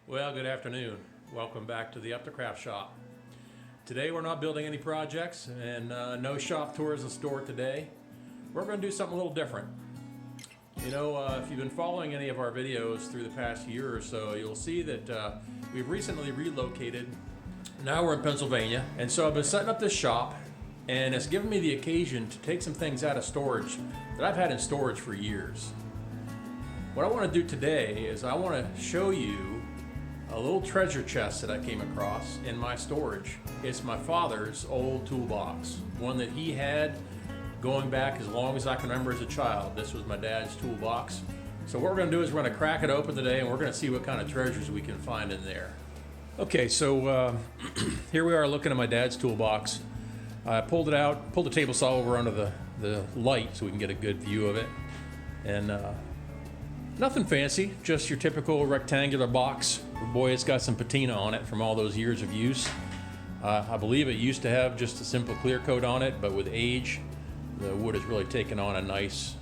Well, good afternoon. Welcome back to the UptaCraft shop. Today we're not building any projects and no shop tours of the store today. We're going to do something a little different. You know, if you've been following any of our videos through the past year or so, you'll see that we've recently relocated. Now we're in Pennsylvania, and so I've been setting up this shop, and it's given me the occasion to take some things out of storage that I've had in storage for years. What I want to do today is I want to show you a little treasure chest that I came across in my storage. It's my father's old toolbox, one that he had going back as long as I can remember as a child. This was my dad's toolbox. So what we're going to do is we're going to crack it open today, and we're going to see what kind of treasures we can find in there. Okay, so here we are looking at my dad's toolbox. I pulled it out, pulled the table saw over under the light so we can get a good view of it. And nothing fancy, just your typical rectangular box. Boy, it's got some patina on it from all those years of use. I believe it used to have just a simple clear coat on it, but with age, the wood has really taken on a nice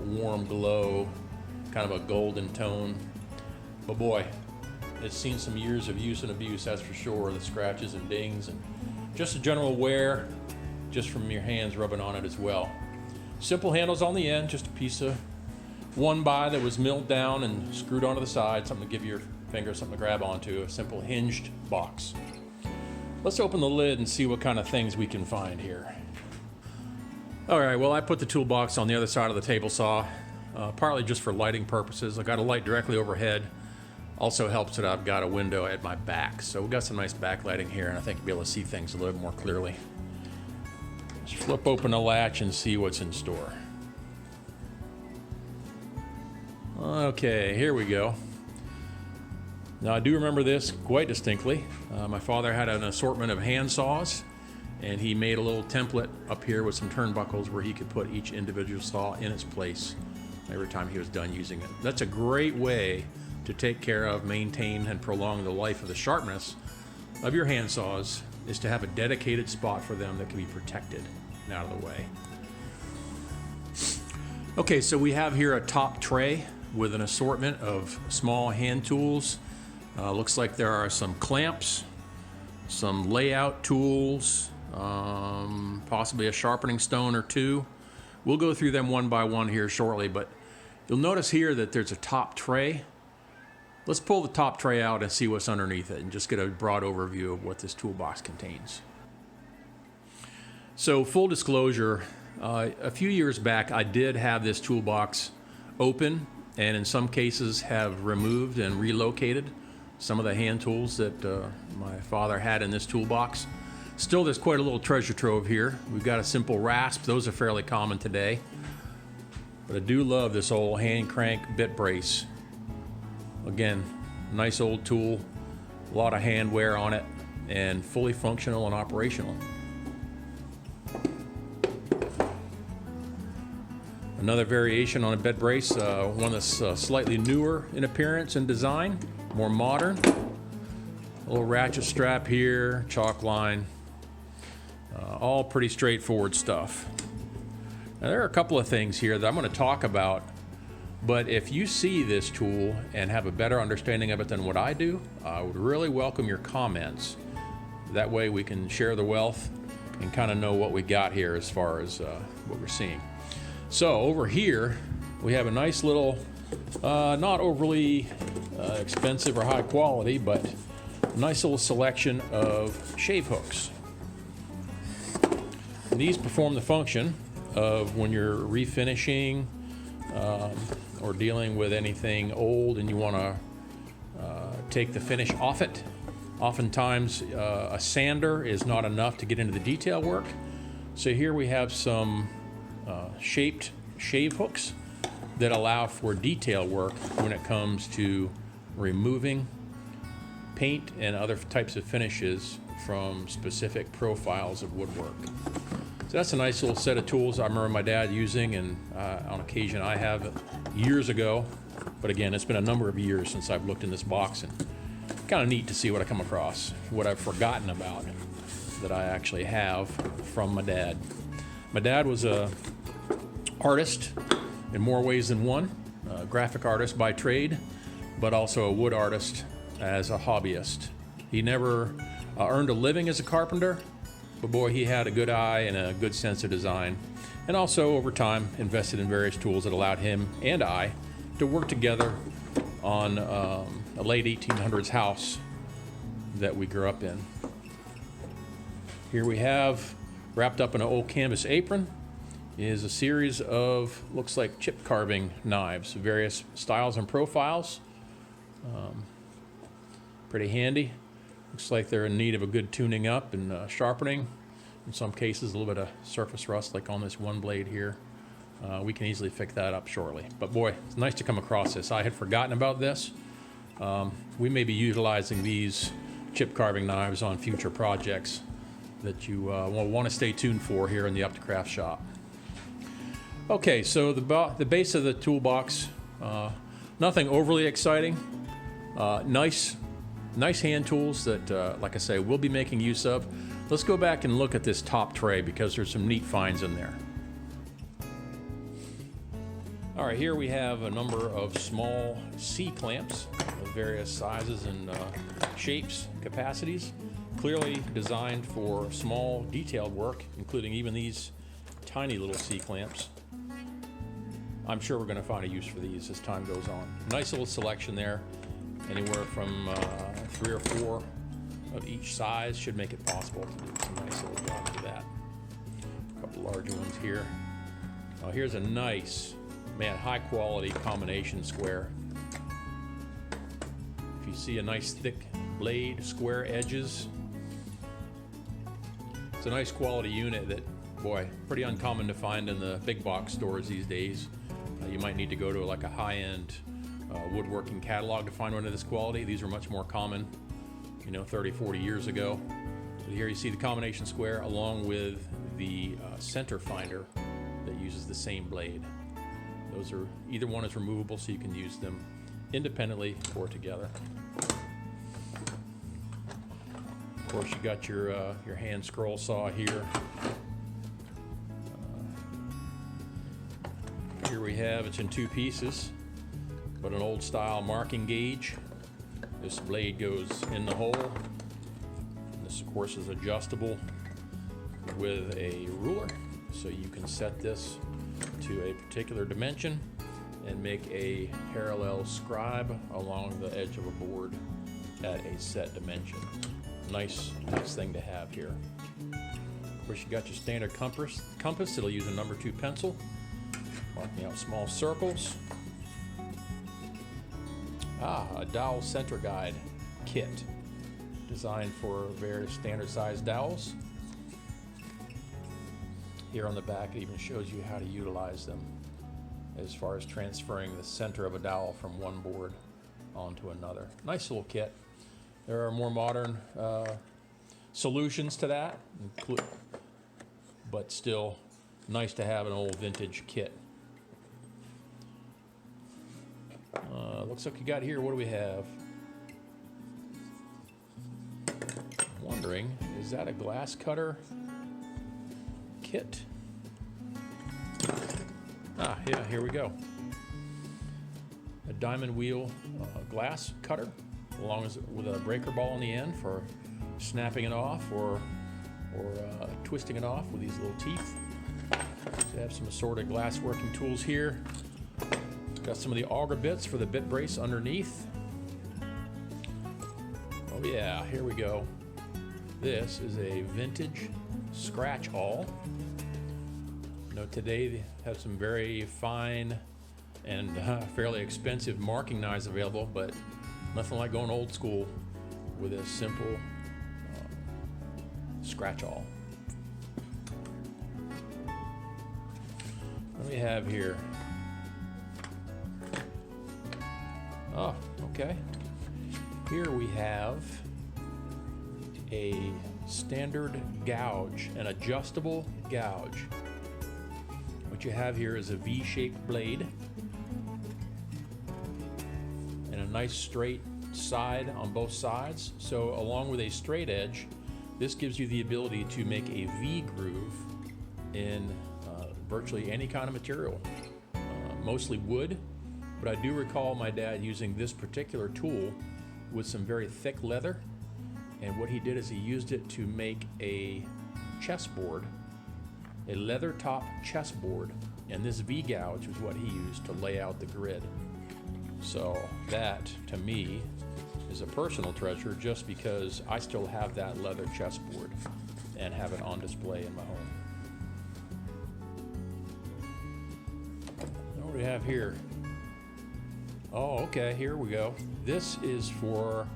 warm glow, kind of a golden tone. But boy, it's seen some years of use and abuse, that's for sure. The scratches and dings and just a general wear just from your hands rubbing on it as well. Simple handles on the end, just a piece of 1x that was milled down and screwed onto the side, something to give your finger something to grab onto, a simple hinged box. Let's open the lid and see what kind of things we can find here. All right, well, I put the toolbox on the other side of the table saw, partly just for lighting purposes. I got a light directly overhead. Also helps that I've got a window at my back. So we've got some nice backlighting here, and I think you'll be able to see things a little more clearly. Let's flip open the latch and see what's in store. Okay, here we go. Now I do remember this quite distinctly. My father had an assortment of hand saws, and he made a little template up here with some turnbuckles where he could put each individual saw in its place every time he was done using it. That's a great way to take care of, maintain, and prolong the life of the sharpness of your hand saws, is to have a dedicated spot for them that can be protected and out of the way. Okay, so we have here a top tray with an assortment of small hand tools. Looks like there are some clamps, some layout tools, possibly a sharpening stone or two. We'll go through them one by one here shortly, but you'll notice here that there's a top tray. Let's pull the top tray out and see what's underneath it and just get a broad overview of what this toolbox contains. So full disclosure, a few years back I did have this toolbox open, and in some cases have removed and relocated some of the hand tools that my father had in this toolbox. Still, there's quite a little treasure trove here. We've got a simple rasp. Those are fairly common today. But I do love this old hand crank bit brace. Again, nice old tool, a lot of hand wear on it, and fully functional and operational. Another variation on a bit brace, one that's slightly newer in appearance and design, more modern. A little ratchet strap here, chalk line, all pretty straightforward stuff. Now there are a couple of things here that I'm going to talk about, but if you see this tool and have a better understanding of it than what I do, I would really welcome your comments. That way we can share the wealth and kind of know what we got here as far as what we're seeing. So over here, we have a nice little, not overly expensive or high quality, but a nice little selection of shave hooks. And these perform the function of when you're refinishing or dealing with anything old and you want to take the finish off it. Oftentimes a sander is not enough to get into the detail work. So here we have some shaped shave hooks that allow for detail work when it comes to removing paint and other types of finishes from specific profiles of woodwork. So that's a nice little set of tools I remember my dad using, and on occasion I have years ago. But again, it's been a number of years since I've looked in this box, and kind of neat to see what I come across, what I've forgotten about that I actually have from my dad. My dad was a artist in more ways than one, a graphic artist by trade, but also a wood artist as a hobbyist. He never earned a living as a carpenter, but boy, he had a good eye and a good sense of design. And also, over time, invested in various tools that allowed him and I to work together on a late 1800s house that we grew up in. Here we have, wrapped up in an old canvas apron, is a series of, looks like chip carving knives, various styles and profiles. Pretty handy. Looks like they're in need of a good tuning up and sharpening. In some cases, a little bit of surface rust, like on this one blade here. We can easily fix that up shortly. But boy, it's nice to come across this. I had forgotten about this. We may be utilizing these chip carving knives on future projects that you will want to stay tuned for here in the UptaCraft shop. Okay, so the base of the toolbox, nothing overly exciting. Nice hand tools that, like I say, we'll be making use of. Let's go back and look at this top tray because there's some neat finds in there. All right, here we have a number of small C-clamps of various sizes and shapes, capacities, clearly designed for small detailed work, including even these tiny little C-clamps. I'm sure we're going to find a use for these as time goes on. Nice little selection there. Anywhere from 3 or 4 of each size should make it possible to do some nice little jobs with that. A couple larger ones here. Here's a nice, man, high quality combination square. If you see a nice thick blade, square edges, it's a nice quality unit that, boy, pretty uncommon to find in the big box stores these days. You might need to go to like a high-end woodworking catalog to find one of this quality. These are much more common, 30, 40 years ago. But here you see the combination square along with the center finder that uses the same blade. Those are, either one is removable, so you can use them independently or together. Of course, you got your hand scroll saw here. Here we have, it's in 2 pieces, but an old style marking gauge. This blade goes in the hole. This, of course, is adjustable with a ruler, so you can set this to a particular dimension and make a parallel scribe along the edge of a board at a set dimension. Nice thing to have here. Of course, you got your standard compass. It'll use a number 2 pencil, marking out small circles. A dowel center guide kit designed for various standard size dowels. Here on the back, it even shows you how to utilize them as far as transferring the center of a dowel from one board onto another. Nice little kit. There are more modern solutions to that, but still nice to have an old vintage kit. Looks like you got here, what do we have? I'm wondering, is that a glass cutter kit? Yeah, here we go. A diamond wheel glass cutter, along with a breaker ball on the end for snapping it off or twisting it off with these little teeth. So you have some assorted glass working tools here. Got some of the auger bits for the bit brace underneath. Oh yeah, here we go. This is a vintage scratch awl. Today they have some very fine and fairly expensive marking knives available, but nothing like going old school with a simple scratch awl. What do we have here? Oh, okay. Here we have a standard gouge, an adjustable gouge. What you have here is a V-shaped blade and a nice straight side on both sides. So along with a straight edge, this gives you the ability to make a V groove in virtually any kind of material, mostly wood. But I do recall my dad using this particular tool with some very thick leather, and what he did is he used it to make a chessboard, a leather top chessboard, and this V-gouge was what he used to lay out the grid. So that, to me, is a personal treasure just because I still have that leather chessboard and have it on display in my home. What do we have here? Oh, okay, here we go. This is for,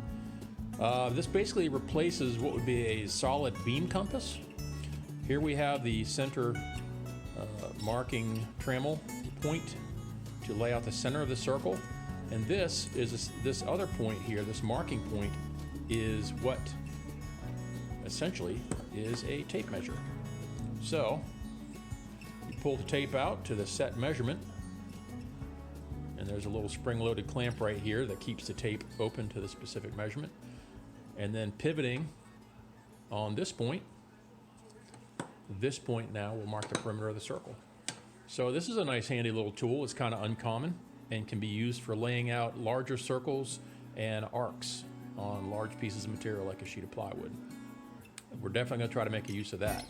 this basically replaces what would be a solid beam compass. Here we have the center marking trammel point to lay out the center of the circle. And this is this other point here, this marking point, is what essentially is a tape measure. So you pull the tape out to the set measurement, and there's a little spring-loaded clamp right here that keeps the tape open to the specific measurement. And then pivoting on this point now will mark the perimeter of the circle. So this is a nice handy little tool. It's kind of uncommon and can be used for laying out larger circles and arcs on large pieces of material like a sheet of plywood. We're definitely going to try to make a use of that.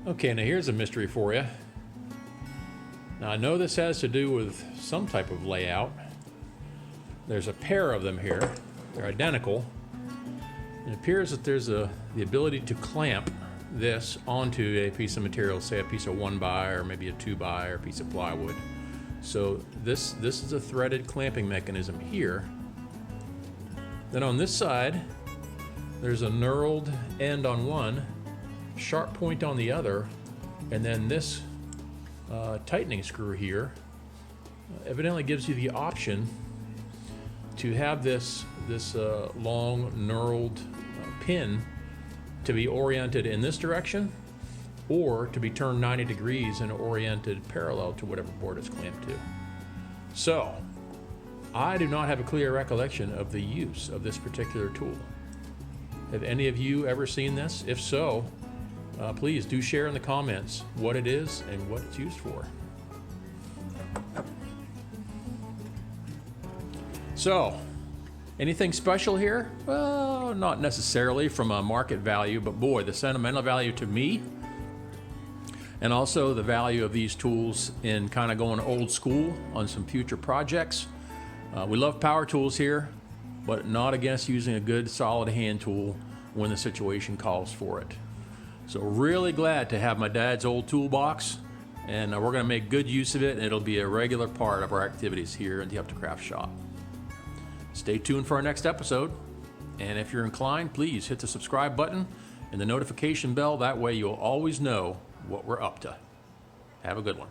Okay, now here's a mystery for you. Now I know this has to do with some type of layout. There's a pair of them here. They're identical. It appears that there's the ability to clamp this onto a piece of material, say a piece of 1x or maybe a 2x or a piece of plywood. So this is a threaded clamping mechanism here. Then on this side, there's a knurled end on one, sharp point on the other, and then this tightening screw here evidently gives you the option to have this long knurled pin to be oriented in this direction, or to be turned 90 degrees and oriented parallel to whatever board it's clamped to. So, I do not have a clear recollection of the use of this particular tool. Have any of you ever seen this? If so, please do share in the comments what it is and what it's used for. So, anything special here? Well, not necessarily from a market value, but boy, the sentimental value to me, and also the value of these tools in kind of going old school on some future projects. We love power tools here, but not against using a good solid hand tool when the situation calls for it. So really glad to have my dad's old toolbox, and we're going to make good use of it, and it'll be a regular part of our activities here in the UptaCraft shop. Stay tuned for our next episode, and if you're inclined, please hit the subscribe button and the notification bell. That way you'll always know what we're up to. Have a good one.